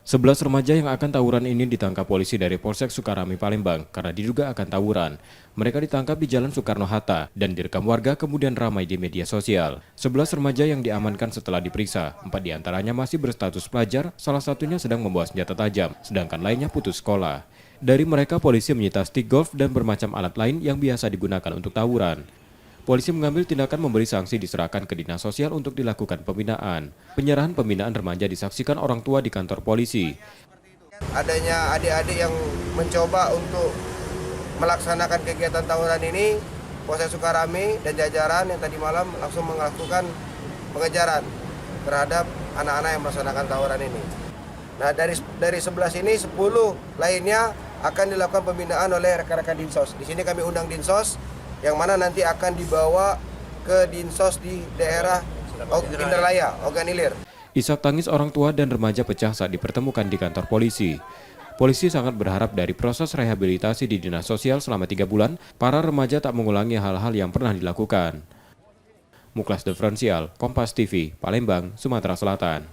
11 remaja yang akan tawuran ini ditangkap polisi dari Polsek Sukarami, Palembang karena diduga akan tawuran. Mereka ditangkap di Jalan Soekarno-Hatta dan direkam warga kemudian ramai di media sosial. 11 remaja yang diamankan setelah diperiksa, 4 diantaranya masih berstatus pelajar, salah satunya sedang membawa senjata tajam, sedangkan lainnya putus sekolah. Dari mereka polisi menyita stik golf dan bermacam alat lain yang biasa digunakan untuk tawuran. Polisi mengambil tindakan memberi sanksi diserahkan ke Dinas Sosial untuk dilakukan pembinaan. Penyerahan pembinaan remaja disaksikan orang tua di kantor polisi. Adanya adik-adik yang mencoba untuk melaksanakan kegiatan tawuran ini, Polsek Sukarami dan jajaran yang tadi malam langsung melakukan pengejaran terhadap anak-anak yang melaksanakan tawuran ini. Nah, dari 11 ini 10 lainnya akan dilakukan pembinaan oleh rekan-rekan Dinsos. Di sini kami undang Dinsos yang mana nanti akan dibawa ke Dinsos di daerah Indralaya, Oganilir. Isak tangis orang tua dan remaja pecah saat dipertemukan di kantor polisi. Polisi sangat berharap dari proses rehabilitasi di Dinas Sosial selama 3 bulan, para remaja tak mengulangi hal-hal yang pernah dilakukan. Muklas Diferensial, Kompas TV, Palembang, Sumatera Selatan.